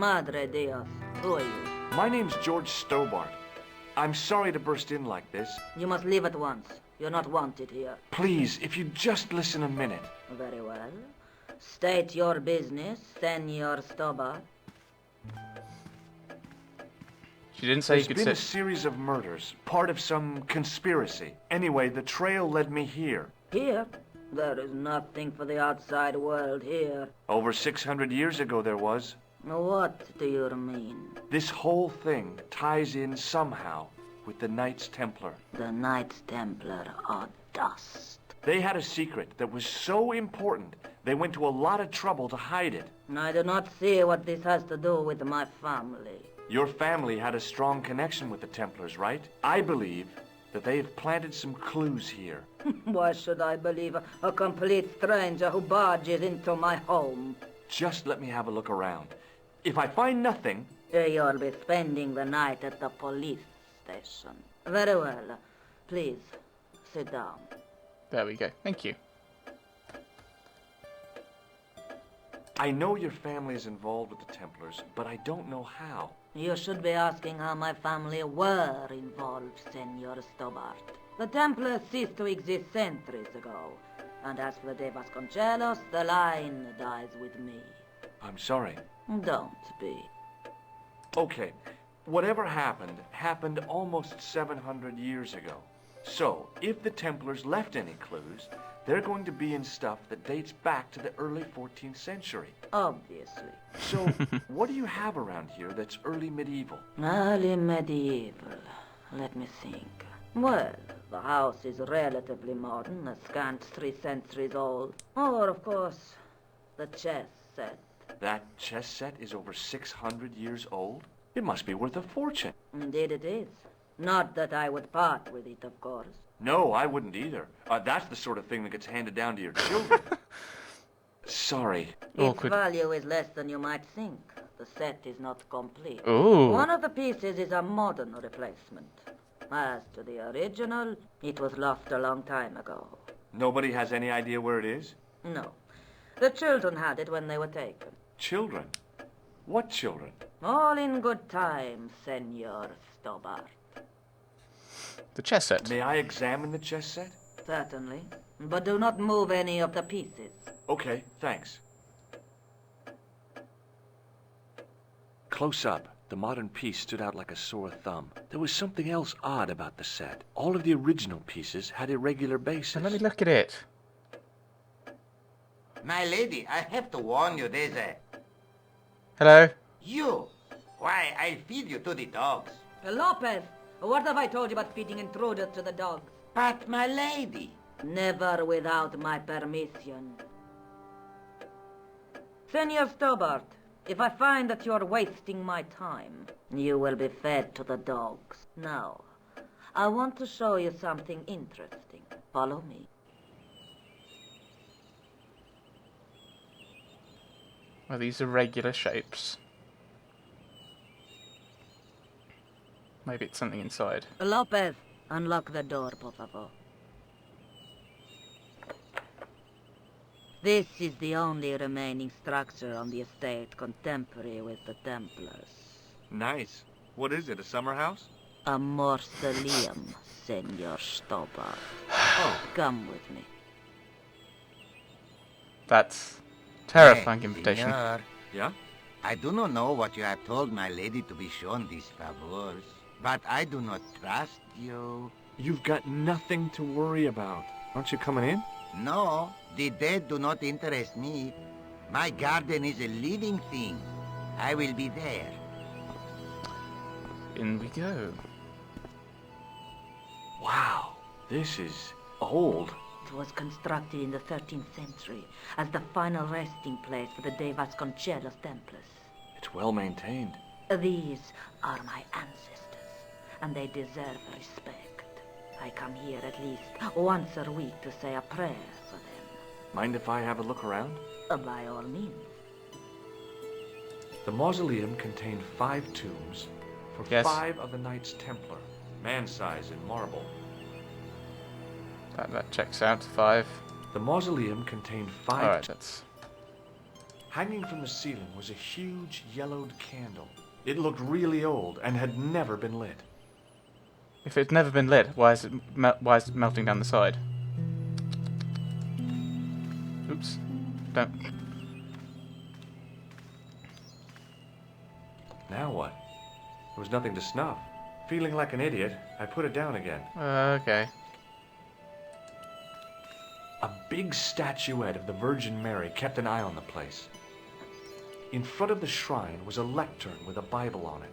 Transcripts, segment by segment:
Madre Dios, who are you? My name's George Stobart. I'm sorry to burst in like this. You must leave at once. You're not wanted here. Please, if you just listen a minute. Very well. State your business, Senor Stobart. She didn't say you There's could been a sit. series of murders, part of some conspiracy. Anyway, the trail led me here. Here? There is nothing for the outside world here. Over 600 years ago there was. What do you mean? This whole thing ties in somehow with the Knights Templar. The Knights Templar are dust. They had a secret that was so important, they went to a lot of trouble to hide it. I do not see what this has to do with my family. Your family had a strong connection with the Templars, right? I believe that they have planted some clues here. Why should I believe a complete stranger who barges into my home? Just let me have a look around. If I find nothing... You'll be spending the night at the police station. Very well. Please, sit down. There we go. Thank you. I know your family is involved with the Templars, but I don't know how. You should be asking how my family were involved, Senor Stobart. The Templars ceased to exist centuries ago. And as for the Vasconcelos, the line dies with me. I'm sorry. Don't be. Okay, whatever happened almost 700 years ago. So, if the Templars left any clues, they're going to be in stuff that dates back to the early 14th century. Obviously. So, what do you have around here that's early medieval? Early medieval. Let me think. Well, the house is relatively modern, a scant 3 centuries old. Or, of course, the chess set. That chess set is over 600 years old? It must be worth a fortune. Indeed it is. Not that I would part with it, of course. No, I wouldn't either. That's the sort of thing that gets handed down to your children. Sorry. Awkward. Its value is less than you might think. The set is not complete. Ooh. One of the pieces is a modern replacement. As to the original, it was lost a long time ago. Nobody has any idea where it is? No. The children had it when they were taken. Children? What children? All in good time, Senor Stobart. The chess set. May I examine the chess set? Certainly. But do not move any of the pieces. Okay, thanks. Close up, the modern piece stood out like a sore thumb. There was something else odd about the set. All of the original pieces had irregular bases. Let me look at it. My lady, I have to warn you, there's a... Hello? You! Why, I'll feed you to the dogs. Lopez, what have I told you about feeding intruders to the dogs? But, my lady... Never without my permission. Senor Stobart, if I find that you're wasting my time, you will be fed to the dogs. Now, I want to show you something interesting. Follow me. Well, these are regular shapes. Maybe it's something inside. Lopez, unlock the door, por favor. This is the only remaining structure on the estate contemporary with the Templars. Nice. What is it, a summer house? A mausoleum, Senor Stobart. Oh, come with me. That's terrifying Hey, invitation. senor, Yeah? I do not know what you have told my lady to be shown these favors, but I do not trust you. You've got nothing to worry about. Aren't you coming in? No, the dead do not interest me. My garden is a living thing. I will be there. In we go. Wow, this is old. It was constructed in the 13th century as the final resting place for the De Vasconcelos Templars. It's well maintained. These are my ancestors, and they deserve respect. I come here at least once a week to say a prayer for them. Mind if I have a look around? By all means. The mausoleum contained 5 tombs for Yes. 5 of the Knights Templar, man-size in marble. That checks out. 5. The mausoleum contained 5 Alright, that's... Hanging from the ceiling was a huge yellowed candle. It looked really old and had never been lit. If it's never been lit, why is it melting down the side? Oops. Don't. Now what? There was nothing to snuff. Feeling like an idiot, I put it down again. Okay. A big statuette of the Virgin Mary kept an eye on the place. In front of the shrine was a lectern with a Bible on it.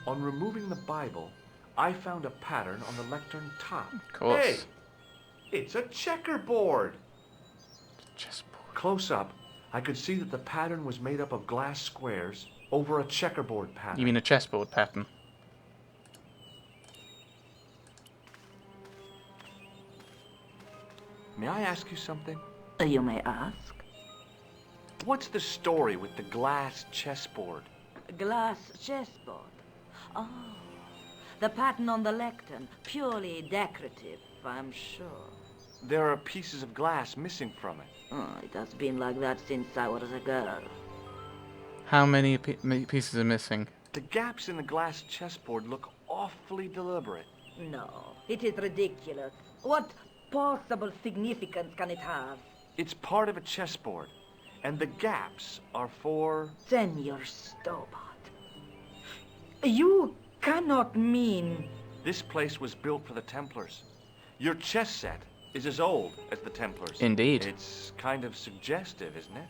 On removing the Bible, I found a pattern on the lectern top. Of course. Hey! It's a checkerboard! Chessboard. Close up, I could see that the pattern was made up of glass squares over a checkerboard pattern. You mean a chessboard pattern? May I ask you something? You may ask. What's the story with the glass chessboard? Glass chessboard. Oh, the pattern on the lectern. Purely decorative, I'm sure. There are pieces of glass missing from it. Oh, it has been like that since I was a girl. How many pieces are missing? The gaps in the glass chessboard look awfully deliberate. No, it is ridiculous. What possible significance can it have? It's part of a chessboard, and the gaps are for... Senor Stobart. You cannot mean... This place was built for the Templars. Your chess set is as old as the Templars. Indeed. It's kind of suggestive, isn't it?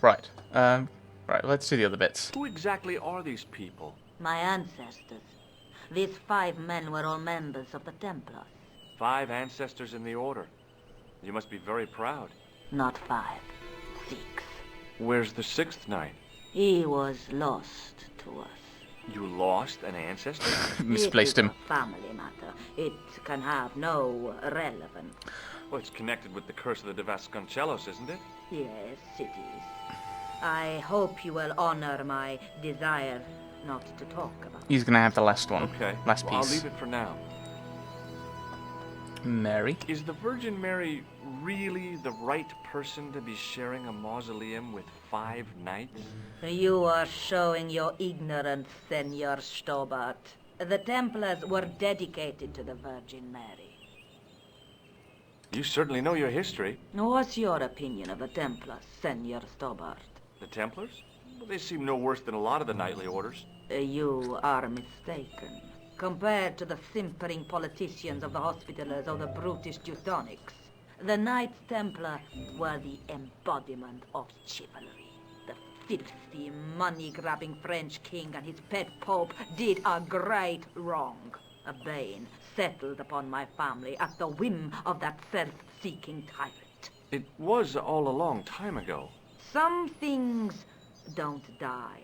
Right. Right, let's do the other bits. Who exactly are these people? My ancestors. These 5 men were all members of the Templars. 5 ancestors in the order. You must be very proud. Not 5, 6. Where's the 6th knight? He was lost to us. You lost an ancestor? Misplaced him. It is a family matter. It can have no relevance. Well, it's connected with the curse of the De Vasconcelos, isn't it? Yes, it is. I hope you will honor my desire not to talk about it. He's gonna have the last one. Okay. Last Well, I'll piece. leave it for now. Mary. Is the Virgin Mary really the right person to be sharing a mausoleum with 5 knights? You are showing your ignorance, Senor Stobart. The Templars were dedicated to the Virgin Mary. You certainly know your history. What's your opinion of the Templars, Senor Stobart? The Templars? Well, they seem no worse than a lot of the knightly orders. You are mistaken. Compared to the simpering politicians of the Hospitallers or the brutish Teutonics, the Knights Templar were the embodiment of chivalry. The filthy, money-grabbing French king and his pet pope did a great wrong. A bane settled upon my family at the whim of that self-seeking tyrant. It was all a long time ago. Some things don't die.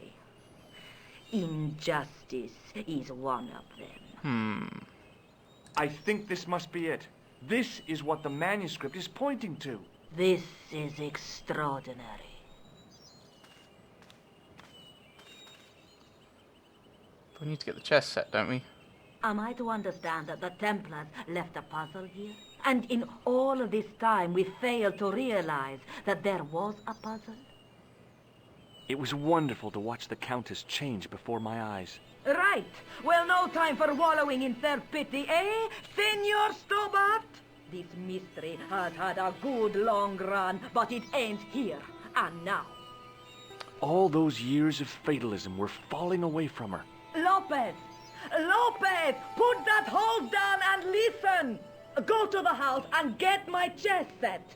Injustice is one of them. I think this must be it. This is what the manuscript is pointing to. This is extraordinary. We need to get the chess set, don't we? Am I to understand that the Templars left a puzzle here? And in all of this time we failed to realize that there was a puzzle? It was wonderful to watch the Countess change before my eyes. Right. Well, no time for wallowing in self-pity, eh, Senor Stobart? This mystery has had a good long run, but it ain't here and now. All those years of fatalism were falling away from her. Lopez! Lopez! Put that hose down and listen! Go to the house and get my chess set.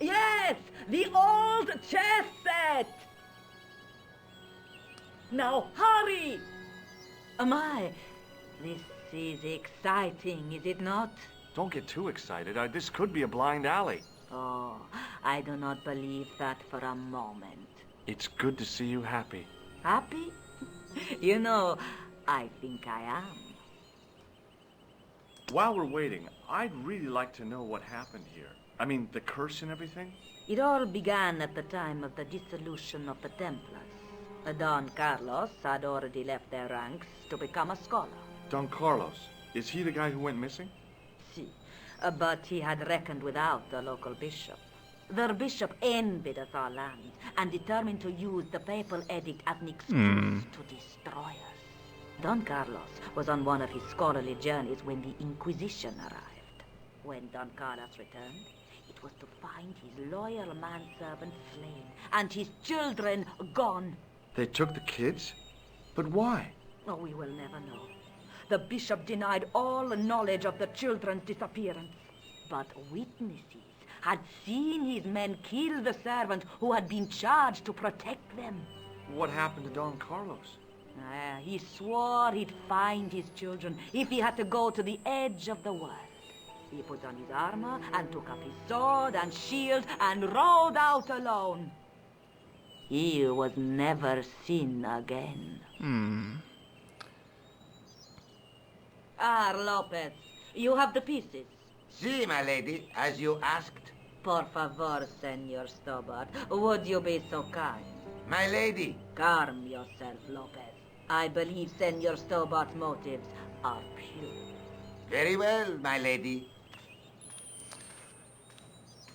Yes, the old chess set! Now hurry! My, this is exciting, is it not? Don't get too excited. This could be a blind alley. Oh, I do not believe that for a moment. It's good to see you happy. Happy? You know, I think I am. While we're waiting, I'd really like to know what happened here. I mean, the curse and everything? It all began at the time of the dissolution of the Templars. Don Carlos had already left their ranks to become a scholar. Don Carlos. Is he the guy who went missing? Si, but he had reckoned without the local bishop. Their bishop envied us our lands and determined to use the papal edict as an excuse to destroy us. Don Carlos was on one of his scholarly journeys when the Inquisition arrived. When Don Carlos returned, it was to find his loyal manservant slain and his children gone. They took the kids? But why? Oh, we will never know. The bishop denied all knowledge of the children's disappearance. But witnesses had seen his men kill the servant who had been charged to protect them. What happened to Don Carlos? He swore he'd find his children if he had to go to the edge of the world. He put on his armor and took up his sword and shield and rode out alone. He was never seen again. Ah, Lopez, you have the pieces. Si, my lady, as you asked. Por favor, Senor Stobart, would you be so kind? My lady. Calm yourself, Lopez. I believe Senor Stobart's motives are pure. Very well, my lady.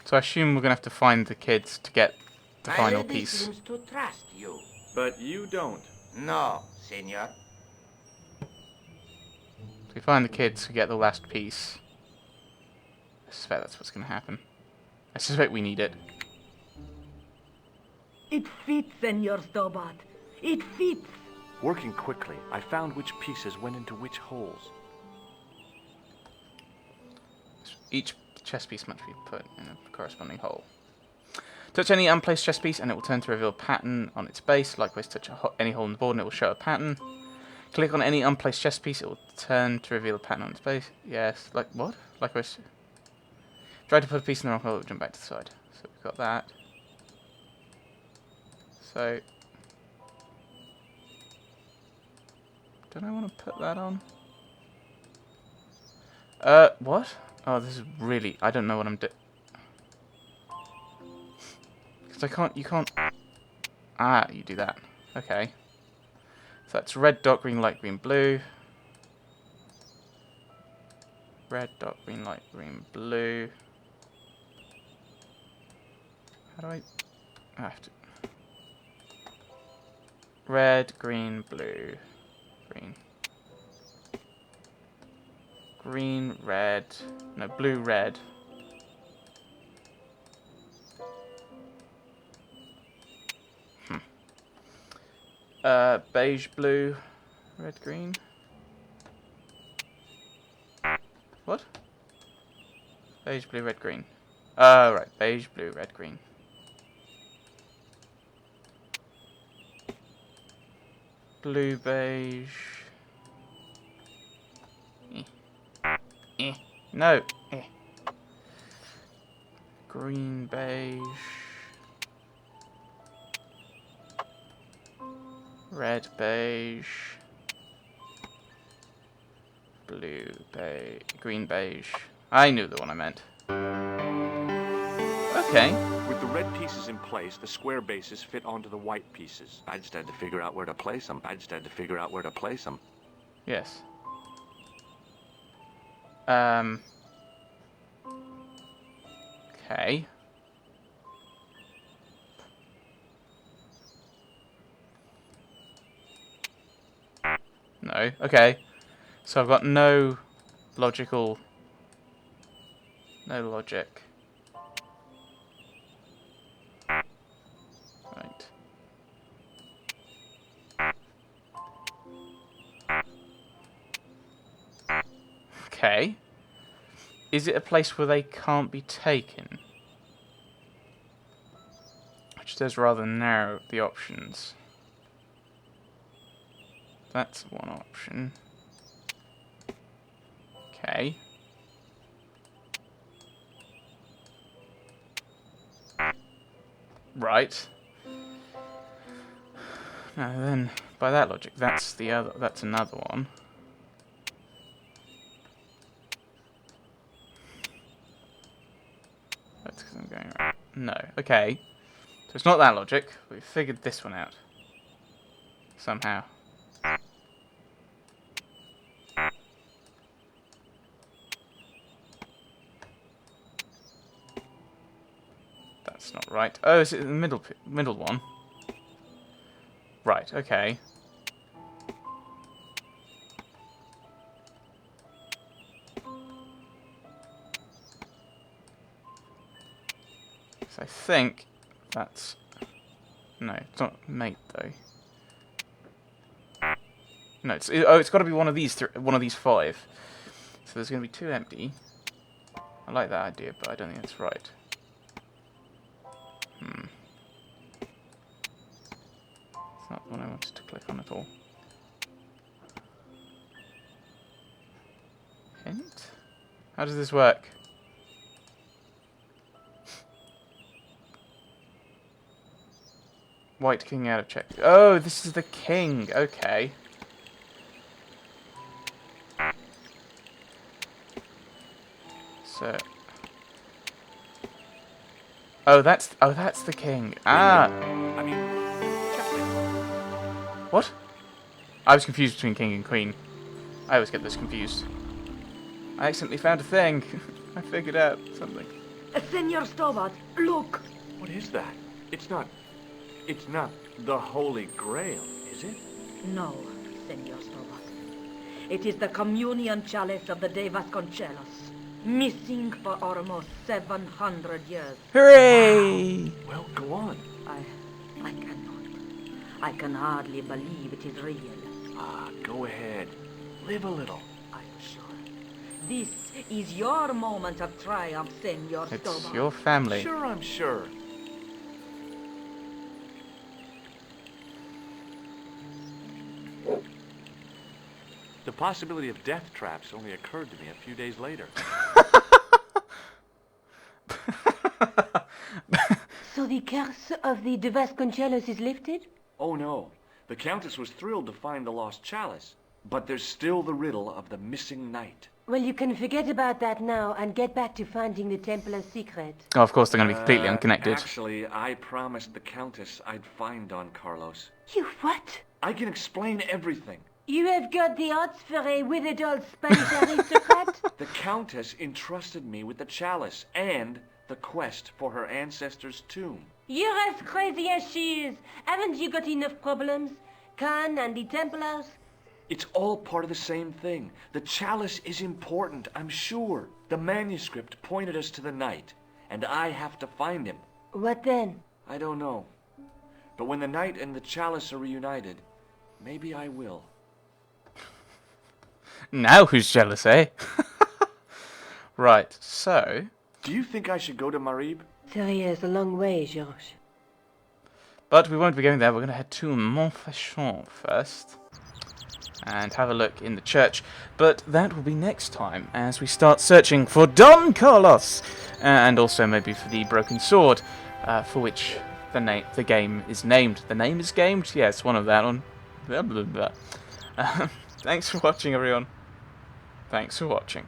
So I assume we're gonna have to find the kids to get the My final lady piece. seems to trust you. But you don't. No, senor. If we find the kids to get the last piece, I suspect that's what's gonna happen. I suspect we need it. It fits, Senor Stobart. It fits. Working quickly, I found which pieces went into which holes. Each chess piece must be put in a corresponding hole. Touch any unplaced chess piece and it will turn to reveal a pattern on its base. Likewise, touch any hole in the board and it will show a pattern. Click on any unplaced chess piece, it will turn to reveal a pattern on its base. Yes, like what? Likewise, try to put a piece in the wrong hole, it will jump back to the side. So we've got that. So, don't I want to put that on? What? Oh, this is really... I don't know what I'm doing. Because I can't... You can't... Ah, you do that. Okay. So that's red, dot, green, light, green, blue. Red, dot, green, light, green, blue. How do I have to... Red, green, blue, green. Green, red, no, blue, red. Beige, blue, red, green. What? Beige, blue, red, green. Right, beige, blue, red, green. Blue, beige. No. Green, beige. Red, beige. Blue, beige. Green, beige. I knew the one I meant. Okay. With the red pieces in place, the square bases fit onto the white pieces. I just had to figure out where to place them. Yes. Okay. No. Okay. So I've got no logic. Right. Okay. Is it a place where they can't be taken? Which does rather narrow the options. That's one option. Okay. Right. Now then, by that logic, that's another one. That's because I'm going right. No. Okay. So it's not that logic. We've figured this one out. Somehow. Right. Oh, is it the middle one? Right. Okay. So I think that's no, it's not mate though. No, it's got to be one of these one of these 5. So there's going to be 2 empty. I like that idea, but I don't think that's right. It's not the one I wanted to click on at all. Hint? How does this work? White king out of check. Oh, this is the king. Okay. So. Oh, that's the king. Ah. I mean, What? I was confused between king and queen. I always get this confused. I accidentally found a thing. I figured out something. Senor Stobart, look! what is that? It's not the Holy Grail, is it? No, Senor Stobart. It is the communion chalice of the De Vasconcelos, missing for almost 700 years. Hooray! Well, go on. I cannot. I can hardly believe it is real. Go ahead. Live a little. I'm sure. This is your moment of triumph, Senor It's Stobart. your family. Sure, I'm sure. The possibility of death traps only occurred to me a few days later. So the curse of the De Vasconcelos is lifted? Oh no, the Countess was thrilled to find the lost chalice, but there's still the riddle of the missing knight. Well, you can forget about that now and get back to finding the Templar's secret. Oh, of course they're going to be completely unconnected. Actually, I promised the Countess I'd find Don Carlos. You what? I can explain everything. You have got the odds for a withered old Spanish aristocrat? The Countess entrusted me with the chalice and the quest for her ancestor's tomb. You're as crazy as she is. Haven't you got enough problems? Khan and the Templars? It's all part of the same thing. The chalice is important, I'm sure. The manuscript pointed us to the knight, and I have to find him. What then? I don't know. But when the knight and the chalice are reunited, maybe I will. Now who's jealous, eh? Right, so... Do you think I should go to Marib? 3 years, a long way, Georges. But we won't be going there. We're going to head to Montfaucon first. And have a look in the church. But that will be next time as we start searching for Don Carlos. And also maybe for the broken sword. For which the game is named. The name is gamed? Yes, one of that one. Blah, blah, blah. Thanks for watching, everyone. Thanks for watching.